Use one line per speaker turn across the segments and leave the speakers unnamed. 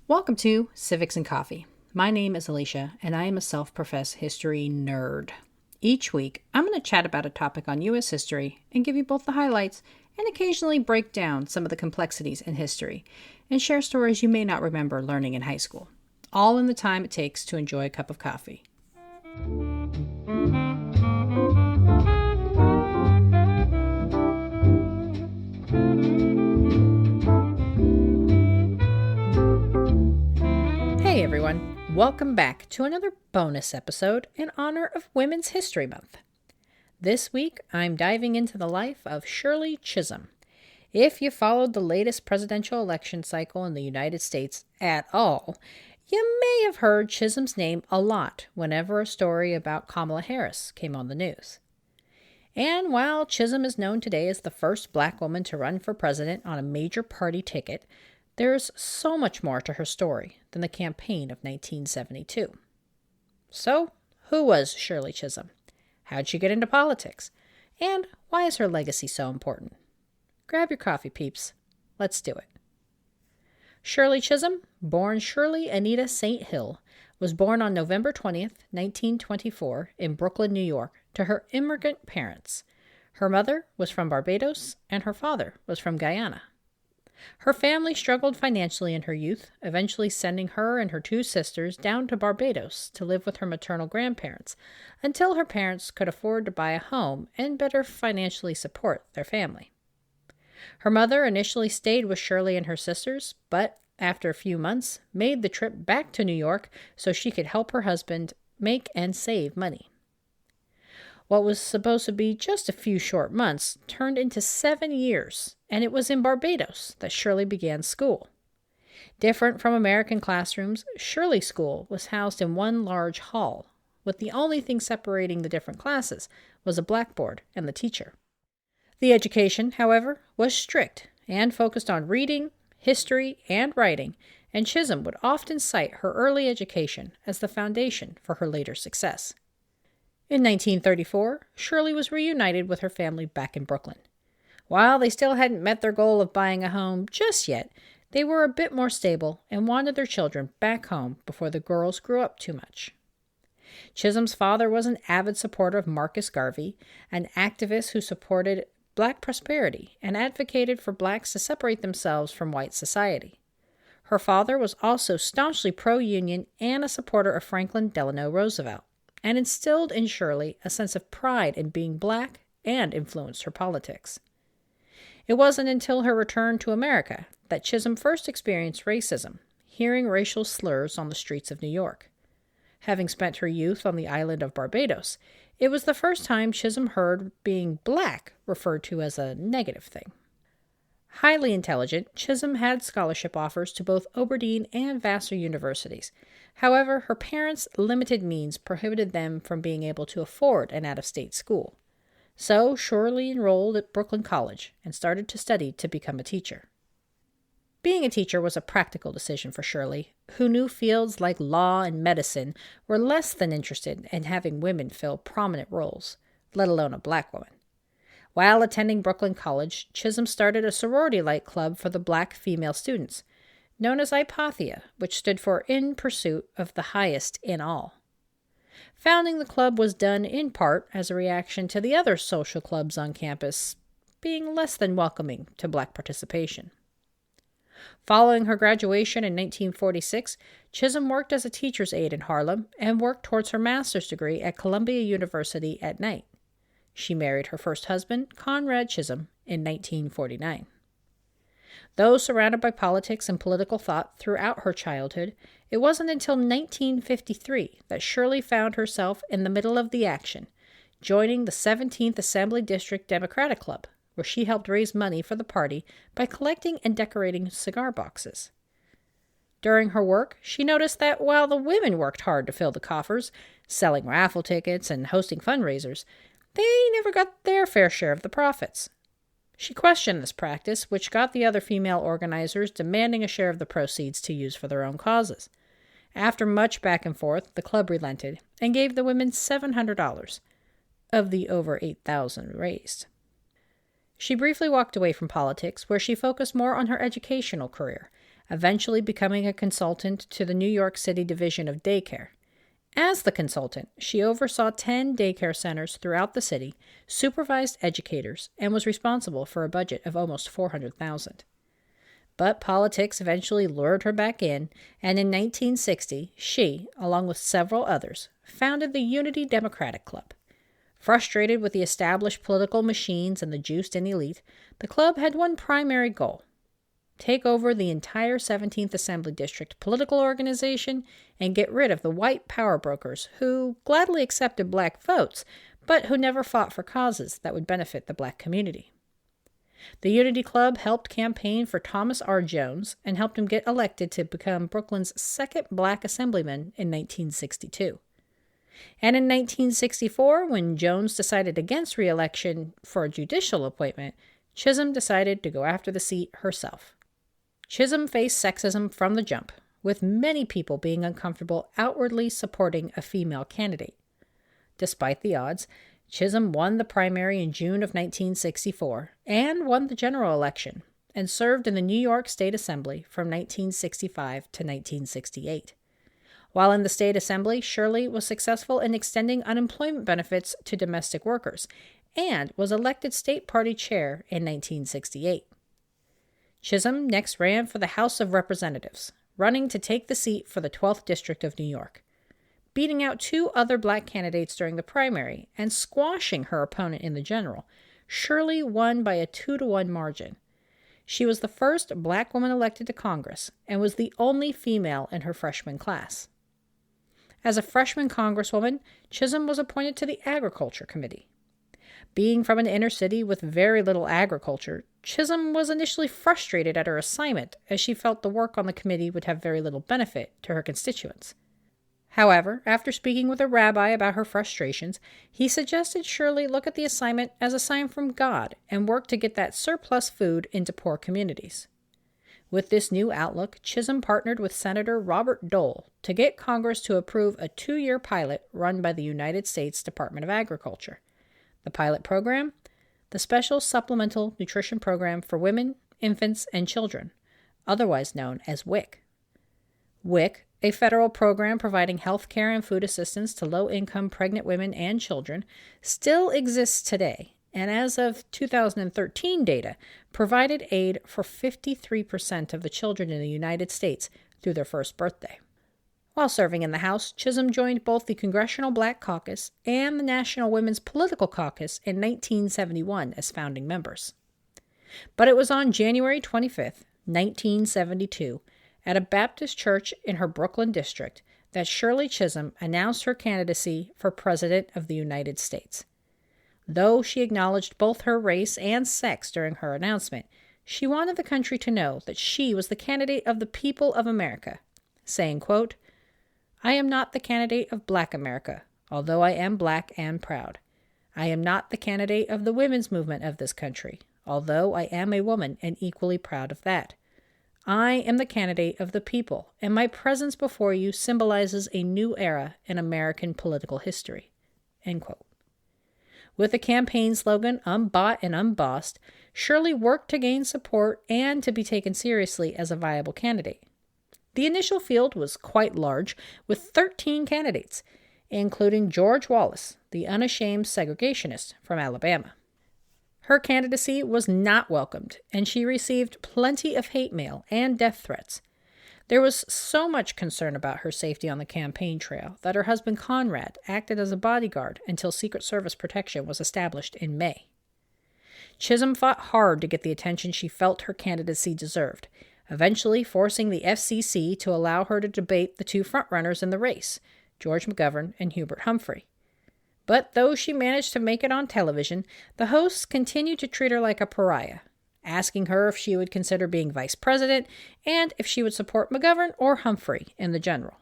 Welcome to Civics and Coffee. My name is Alicia, and I am a self-professed history nerd. Each week, I'm going to chat about a topic on U.S. history and give you both the highlights and occasionally break down some of the complexities in history and share stories you may not remember learning in high school, all in the time it takes to enjoy a cup of coffee. Hey everyone, welcome back to another bonus episode in honor of Women's History Month. This week, I'm diving into the life of Shirley Chisholm. If you followed the latest presidential election cycle in the United States at all, you may have heard Chisholm's name a lot whenever a story about Kamala Harris came on the news. And while Chisholm is known today as the first black woman to run for president on a major party ticket, there's so much more to her story than the campaign of 1972. So, who was Shirley Chisholm? How'd she get into politics? And why is her legacy so important? Grab your coffee, peeps. Let's do it. Shirley Chisholm, born Shirley Anita St. Hill, was born on November 20th, 1924, in Brooklyn, New York, to her immigrant parents. Her mother was from Barbados, and her father was from Guyana. Her family struggled financially in her youth, eventually sending her and her two sisters down to Barbados to live with her maternal grandparents, until her parents could afford to buy a home and better financially support their family. Her mother initially stayed with Shirley and her sisters, but after a few months, made the trip back to New York so she could help her husband make and save money. What was supposed to be just a few short months turned into 7 years, and it was in Barbados that Shirley began school. Different from American classrooms, Shirley's school was housed in one large hall, with the only thing separating the different classes was a blackboard and the teacher. The education, however, was strict and focused on reading, history, and writing, and Chisholm would often cite her early education as the foundation for her later success. In 1934, Shirley was reunited with her family back in Brooklyn. While they still hadn't met their goal of buying a home just yet, they were a bit more stable and wanted their children back home before the girls grew up too much. Chisholm's father was an avid supporter of Marcus Garvey, an activist who supported black prosperity and advocated for blacks to separate themselves from white society. Her father was also staunchly pro-union and a supporter of Franklin Delano Roosevelt, and instilled in Shirley a sense of pride in being black and influenced her politics. It wasn't until her return to America that Chisholm first experienced racism, hearing racial slurs on the streets of New York. Having spent her youth on the island of Barbados, it was the first time Chisholm heard being black referred to as a negative thing. Highly intelligent, Chisholm had scholarship offers to both Aberdeen and Vassar universities. However, her parents' limited means prohibited them from being able to afford an out-of-state school. So Shirley enrolled at Brooklyn College and started to study to become a teacher. Being a teacher was a practical decision for Shirley, who knew fields like law and medicine were less than interested in having women fill prominent roles, let alone a black woman. While attending Brooklyn College, Chisholm started a sorority-like club for the black female students, known as Ipothea, which stood for In Pursuit of the Highest in All. Founding the club was done in part as a reaction to the other social clubs on campus being less than welcoming to black participation. Following her graduation in 1946, Chisholm worked as a teacher's aide in Harlem and worked towards her master's degree at Columbia University at night. She married her first husband, Conrad Chisholm, in 1949. Though surrounded by politics and political thought throughout her childhood, it wasn't until 1953 that Shirley found herself in the middle of the action, joining the 17th Assembly District Democratic Club, where she helped raise money for the party by collecting and decorating cigar boxes. During her work, she noticed that while the women worked hard to fill the coffers, selling raffle tickets and hosting fundraisers, they never got their fair share of the profits. She questioned this practice, which got the other female organizers demanding a share of the proceeds to use for their own causes. After much back and forth, the club relented and gave the women $700 of the over $8,000 raised. She briefly walked away from politics, where she focused more on her educational career, eventually becoming a consultant to the New York City Division of Daycare. As the consultant, she oversaw 10 daycare centers throughout the city, supervised educators, and was responsible for a budget of almost $400,000. But politics eventually lured her back in, and in 1960, she, along with several others, founded the Unity Democratic Club. Frustrated with the established political machines and the juiced-in elite, the club had one primary goal: take over the entire 17th Assembly District political organization and get rid of the white power brokers who gladly accepted black votes, but who never fought for causes that would benefit the black community. The Unity Club helped campaign for Thomas R. Jones and helped him get elected to become Brooklyn's second black assemblyman in 1962. And in 1964, when Jones decided against re-election for a judicial appointment, Chisholm decided to go after the seat herself. Chisholm faced sexism from the jump, with many people being uncomfortable outwardly supporting a female candidate. Despite the odds, Chisholm won the primary in June of 1964 and won the general election, and served in the New York State Assembly from 1965 to 1968. While in the State Assembly, Shirley was successful in extending unemployment benefits to domestic workers and was elected state party chair in 1968. Chisholm next ran for the House of Representatives, running to take the seat for the 12th District of New York. Beating out two other black candidates during the primary and squashing her opponent in the general, Shirley won by a 2-to-1 margin. She was the first black woman elected to Congress and was the only female in her freshman class. As a freshman congresswoman, Chisholm was appointed to the Agriculture Committee. Being from an inner city with very little agriculture, Chisholm was initially frustrated at her assignment, as she felt the work on the committee would have very little benefit to her constituents. However, after speaking with a rabbi about her frustrations, he suggested Shirley look at the assignment as a sign from God and work to get that surplus food into poor communities. With this new outlook, Chisholm partnered with Senator Robert Dole to get Congress to approve a 2-year pilot run by the United States Department of Agriculture. The pilot program? The Special Supplemental Nutrition Program for Women, Infants, and Children, otherwise known as WIC. WIC, a federal program providing health care and food assistance to low-income pregnant women and children, still exists today, and as of 2013 data, provided aid for 53% of the children in the United States through their first birthday. While serving in the House, Chisholm joined both the Congressional Black Caucus and the National Women's Political Caucus in 1971 as founding members. But it was on January 25, 1972, at a Baptist church in her Brooklyn district, that Shirley Chisholm announced her candidacy for President of the United States. Though she acknowledged both her race and sex during her announcement, she wanted the country to know that she was the candidate of the people of America, saying, quote, "I am not the candidate of Black America, although I am black and proud. I am not the candidate of the women's movement of this country, although I am a woman and equally proud of that. I am the candidate of the people, and my presence before you symbolizes a new era in American political history." End quote. With the campaign slogan, "Unbought and Unbossed," Shirley worked to gain support and to be taken seriously as a viable candidate. The initial field was quite large, with 13 candidates, including George Wallace, the unashamed segregationist from Alabama. Her candidacy was not welcomed, and she received plenty of hate mail and death threats. There was so much concern about her safety on the campaign trail that her husband Conrad acted as a bodyguard until Secret Service protection was established in May. Chisholm fought hard to get the attention she felt her candidacy deserved, eventually forcing the FCC to allow her to debate the two frontrunners in the race, George McGovern and Hubert Humphrey. But though she managed to make it on television, the hosts continued to treat her like a pariah, asking her if she would consider being vice president and if she would support McGovern or Humphrey in the general.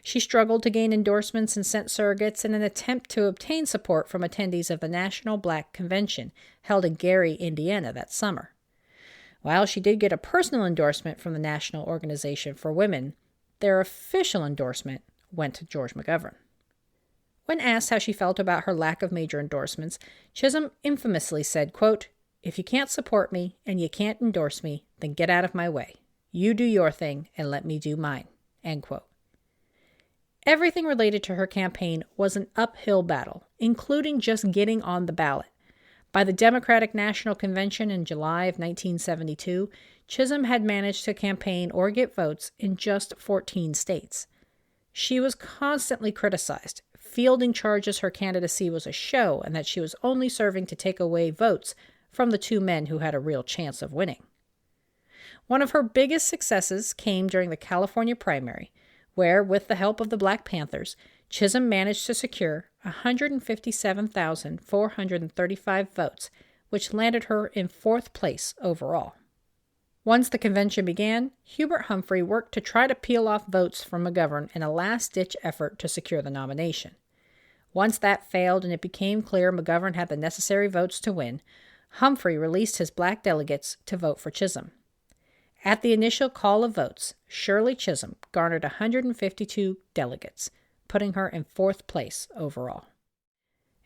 She struggled to gain endorsements and sent surrogates in an attempt to obtain support from attendees of the National Black Convention held in Gary, Indiana that summer. While she did get a personal endorsement from the National Organization for Women, their official endorsement went to George McGovern. When asked how she felt about her lack of major endorsements, Chisholm infamously said, quote, "If you can't support me and you can't endorse me, then get out of my way," You do your thing and let me do mine, end quote. Everything related to her campaign was an uphill battle, including just getting on the ballot. By the Democratic National Convention in July of 1972, Chisholm had managed to campaign or get votes in just 14 states. She was constantly criticized, fielding charges her candidacy was a show and that she was only serving to take away votes from the two men who had a real chance of winning. One of her biggest successes came during the California primary, where, with the help of the Black Panthers, Chisholm managed to secure 157,435 votes, which landed her in fourth place overall. Once the convention began, Hubert Humphrey worked to try to peel off votes from McGovern in a last-ditch effort to secure the nomination. Once that failed and it became clear McGovern had the necessary votes to win, Humphrey released his black delegates to vote for Chisholm. At the initial call of votes, Shirley Chisholm garnered 152 delegates, putting her in fourth place overall.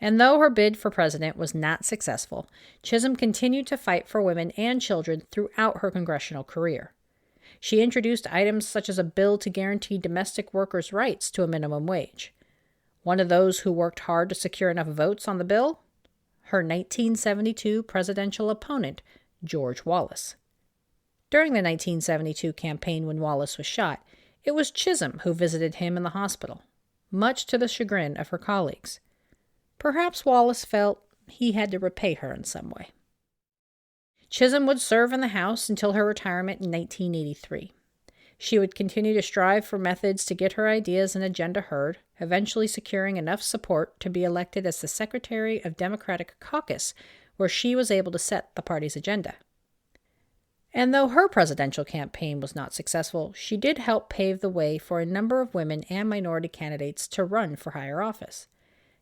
And though her bid for president was not successful, Chisholm continued to fight for women and children throughout her congressional career. She introduced items such as a bill to guarantee domestic workers' rights to a minimum wage. One of those who worked hard to secure enough votes on the bill? Her 1972 presidential opponent, George Wallace. During the 1972 campaign when Wallace was shot, it was Chisholm who visited him in the hospital, much to the chagrin of her colleagues. Perhaps Wallace felt he had to repay her in some way. Chisholm would serve in the House until her retirement in 1983. She would continue to strive for methods to get her ideas and agenda heard, eventually securing enough support to be elected as the Secretary of Democratic Caucus, where she was able to set the party's agenda. And though her presidential campaign was not successful, she did help pave the way for a number of women and minority candidates to run for higher office.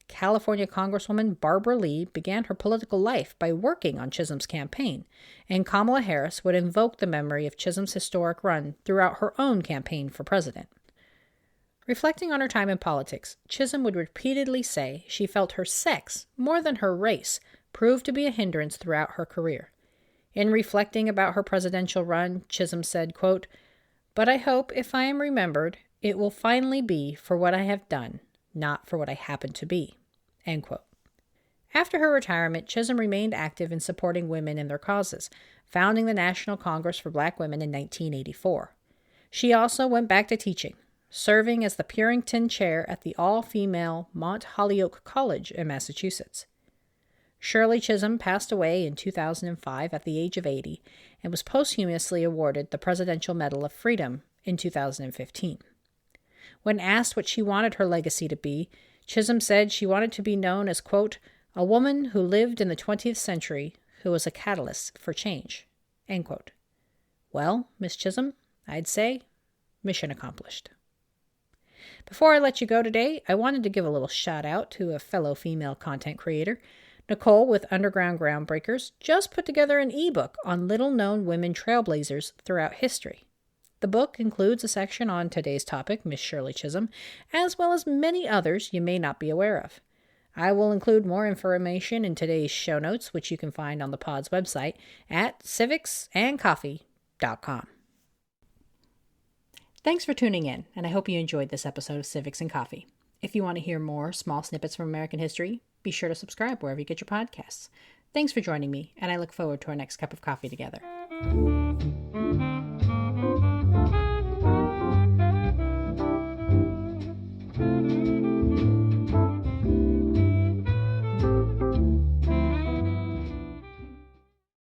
California Congresswoman Barbara Lee began her political life by working on Chisholm's campaign, and Kamala Harris would invoke the memory of Chisholm's historic run throughout her own campaign for president. Reflecting on her time in politics, Chisholm would repeatedly say she felt her sex, more than her race, proved to be a hindrance throughout her career. In reflecting about her presidential run, Chisholm said, quote, "But I hope, if I am remembered, it will finally be for what I have done, not for what I happen to be," end quote. After her retirement, Chisholm remained active in supporting women and their causes, founding the National Congress for Black Women in 1984. She also went back to teaching, serving as the Purington Chair at the all-female Mount Holyoke College in Massachusetts. Shirley Chisholm passed away in 2005 at the age of 80 and was posthumously awarded the Presidential Medal of Freedom in 2015. When asked what she wanted her legacy to be, Chisholm said she wanted to be known as, quote, "a woman who lived in the 20th century who was a catalyst for change," end quote. Well, Miss Chisholm, I'd say mission accomplished. Before I let you go today, I wanted to give a little shout out to a fellow female content creator. Nicole with Underground Groundbreakers just put together an ebook on little-known women trailblazers throughout history. The book includes a section on today's topic, Miss Shirley Chisholm, as well as many others you may not be aware of. I will include more information in today's show notes, which you can find on the pod's website at civicsandcoffee.com. Thanks for tuning in, and I hope you enjoyed this episode of Civics and Coffee. If you want to hear more small snippets from American history, be sure to subscribe wherever you get your podcasts. Thanks for joining me, and I look forward to our next cup of coffee together.